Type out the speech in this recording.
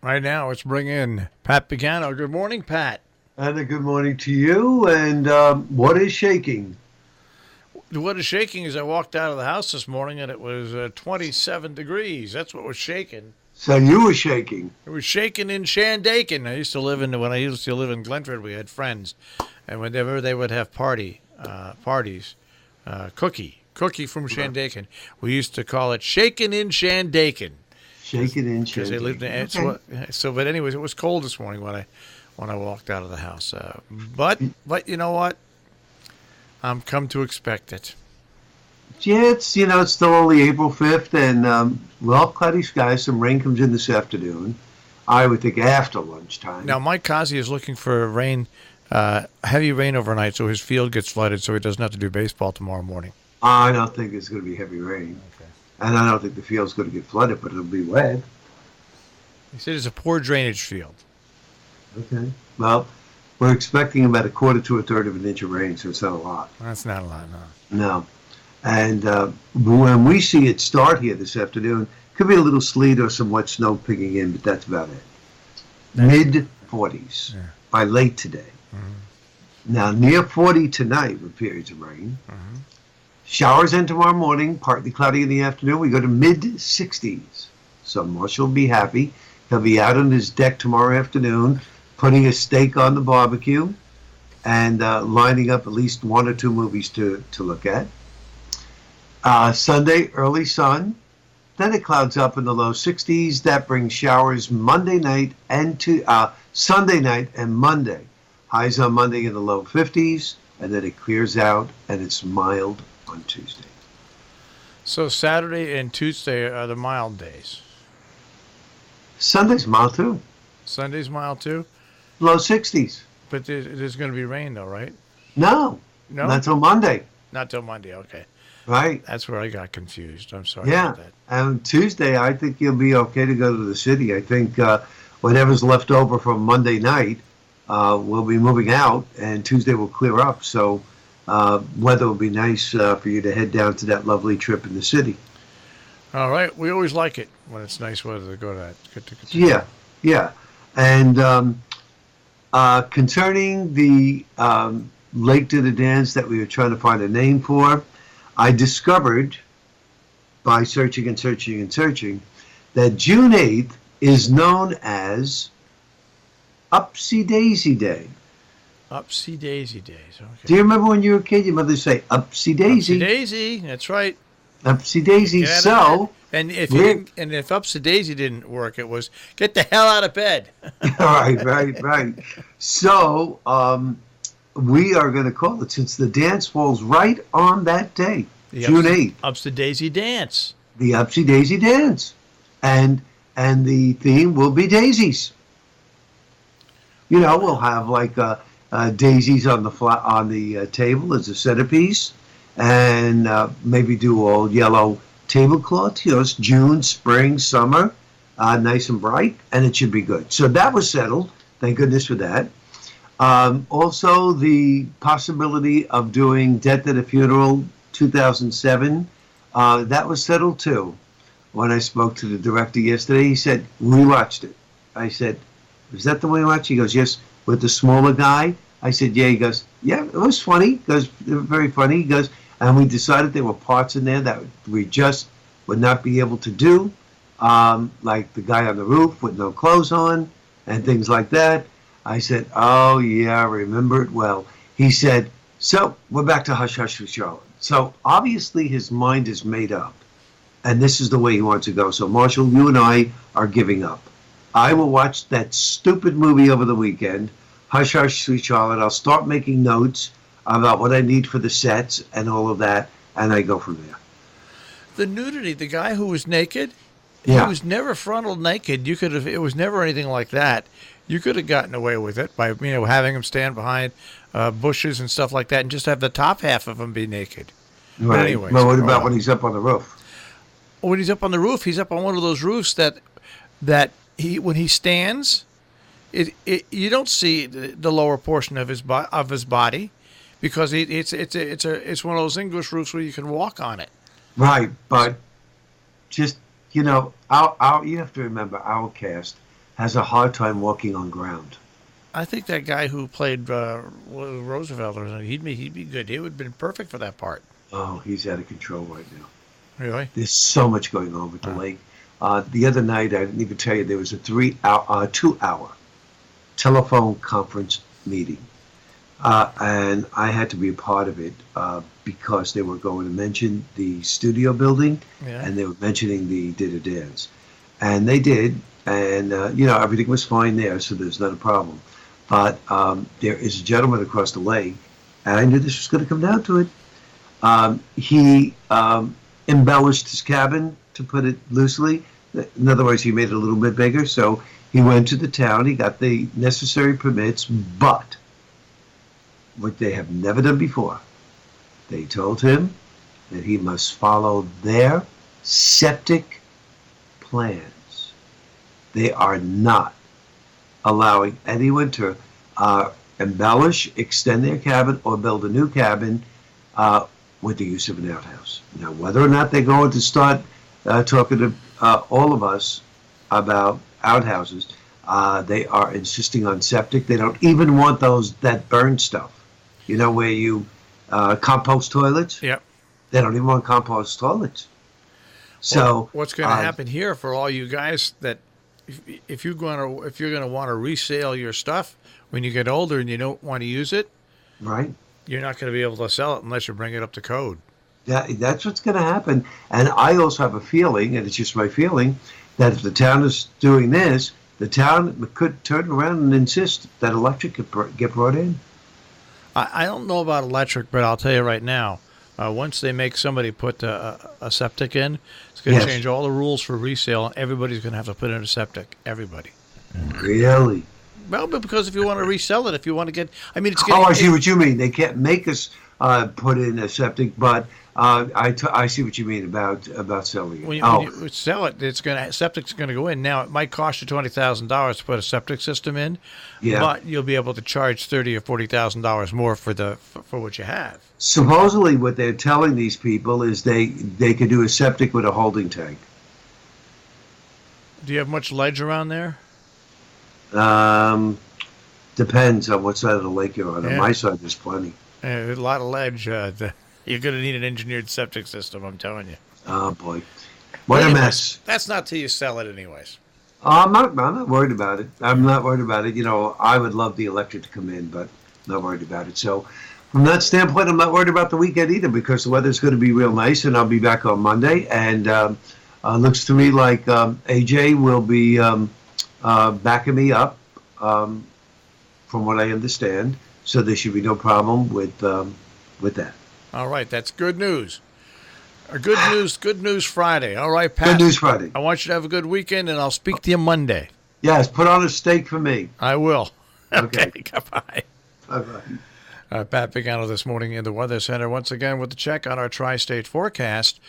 Right now, let's bring in Pat Pagano. Good morning, Pat. And a good morning to you. And what is shaking? What is shaking is I walked out of the house this morning and it was 27 degrees. That's what was shaking. So you were shaking. It was shaking in Shandaken. When I used to live in Glenford, we had friends, and whenever they would have parties, cookie from Shandaken, we used to call it shaking in Shandaken. Shaking in Because they lived in but anyways, it was cold this morning when I walked out of the house. But you know what? I'm come to expect it. Yeah, it's still only April 5th, and cloudy skies. Some rain comes in this afternoon. I would think after lunchtime. Now, Mike Kazi is looking for rain, heavy rain overnight, so his field gets flooded, so he doesn't have to do baseball tomorrow morning. I don't think it's going to be heavy rain. Okay. And I don't think the field's going to get flooded, but it'll be wet. He said it's a poor drainage field. Okay. Well, we're expecting about a quarter to a third of an inch of rain, so it's not a lot. That's not a lot, no. No. And when we see it start here this afternoon, could be a little sleet or some wet snow picking in, but that's about it. Mid-40s by late today. Mm-hmm. Now, near 40 tonight with periods of rain. Mm-hmm. Showers in tomorrow morning, partly cloudy in the afternoon. We go to mid-60s. So Marshall will be happy. He'll be out on his deck tomorrow afternoon, putting a steak on the barbecue and lining up at least one or two movies to look at. Sunday, early sun. Then it clouds up in the low 60s. That brings showers Monday night and Sunday night and Monday. Highs on Monday in the low 50s, and then it clears out and it's mild on Tuesday. So Saturday and Tuesday are the mild days. Sunday's mild too. Sunday's mild too? Low 60s. But there's going to be rain though, right? No. Not till Monday. Not till Monday, okay. Right. That's where I got confused. I'm sorry about that. And Tuesday, I think you'll be okay to go to the city. I think whatever's left over from Monday night will be moving out, and Tuesday will clear up. So weather will be nice for you to head down to that lovely trip in the city. All right. We always like it when it's nice weather to go to that. Yeah. And concerning the Lake to the Dance that we were trying to find a name for, I discovered by searching that June 8th is known as Upsy Daisy Day. Upsy Daisy Days. Okay. Do you remember when you were a kid, your mother would say Upsy Daisy? Upsy Daisy, that's right. Upsy Daisy. So, and if Upsy Daisy didn't work, it was get the hell out of bed. Right. So, we are going to call it, since the dance falls right on that day, June 8th. Upsy Daisy Dance. The Upsy Daisy Dance. And the theme will be daisies. We'll have like daisies on the table as a centerpiece, and maybe do all yellow tablecloth. It's June, spring, summer, nice and bright, and it should be good. So that was settled. Thank goodness for that. Also, the possibility of doing Death at a Funeral 2007, that was settled too. When I spoke to the director yesterday, he said, we watched it. I said, is that the way you watched? He goes, yes, with the smaller guy. I said, yeah. He goes, yeah, it was funny. He goes, very funny. He goes, and we decided there were parts in there that we just would not be able to do, like the guy on the roof with no clothes on and things like that. I said, oh, yeah, I remember it well. He said, so we're back to Hush Hush with Charlotte. So obviously his mind is made up, and this is the way he wants to go. So, Marshall, you and I are giving up. I will watch that stupid movie over the weekend, Hush Hush Sweet Charlotte. I'll start making notes about what I need for the sets and all of that, and I go from there. The nudity, the guy who was naked, he was never frontal naked. It was never anything like that. You could have gotten away with it by, having him stand behind bushes and stuff like that, and just have the top half of him be naked. Right. But anyways, well, what about when he's up on the roof? When he's up on the roof, he's up on one of those roofs that when he stands, you don't see the lower portion of his body, because it's one of those English roofs where you can walk on it. Right, but just you have to remember our cast. has a hard time walking on ground. I think that guy who played Roosevelt, he'd be good. He would have been perfect for that part. Oh, he's out of control right now. Really? There's so much going on with the lake. The other night, I didn't even tell you, there was a 2-hour telephone conference meeting. And I had to be a part of it because they were going to mention the studio building, and they were mentioning the Dinner Dance. And they did, and, everything was fine there, so there's not a problem. But there is a gentleman across the lake, and I knew this was going to come down to it. He embellished his cabin, to put it loosely. In other words, he made it a little bit bigger. So he went to the town, he got the necessary permits, but what they have never done before, they told him that he must follow their septic plans. They are not allowing anyone to embellish, extend their cabin, or build a new cabin with the use of an outhouse. Now, whether or not they're going to start talking to all of us about outhouses, they are insisting on septic. They don't even want that burn stuff. Where you compost toilets? Yep. They don't even want compost toilets. So what's going to happen here for all you guys that if you're going to want to resale your stuff when you get older and you don't want to use it, right? You're not going to be able to sell it unless you bring it up to code. That's what's going to happen. And I also have a feeling, and it's just my feeling, that if the town is doing this, the town could turn around and insist that electric get brought in. I don't know about electric, but I'll tell you right now, once they make somebody put a septic in, it's going to change all the rules for resale, and everybody's going to have to put in a septic. Everybody. Really? Well, but because if you want to resell it, if you want to get, I see what you mean. They can't make us put in a septic, but I see what you mean about selling it. When you sell it, septic's going to go in. Now, it might cost you $20,000 to put a septic system in, but you'll be able to charge $30,000 or $40,000 more for what you have. Supposedly, what they're telling these people is they could do a septic with a holding tank. Do you have much ledge around there? Depends on what side of the lake you're on. On my side, there's plenty. A lot of ledge. You're going to need an engineered septic system, I'm telling you. Oh, boy. What a mess. That's not till you sell it anyways. I'm not worried about it. I'm not worried about it. I would love the electric to come in, but not worried about it. So from that standpoint, I'm not worried about the weekend either because the weather's going to be real nice, and I'll be back on Monday. And looks to me like AJ will be backing me up from what I understand. So there should be no problem with that. All right, that's good news. Good news Friday. All right, Pat. Good news Friday. I want you to have a good weekend, and I'll speak to you Monday. Yes, put on a steak for me. I will. Okay. Goodbye. Bye-bye. Pat Pagano this morning in the Weather Center once again with the check on our tri-state forecast.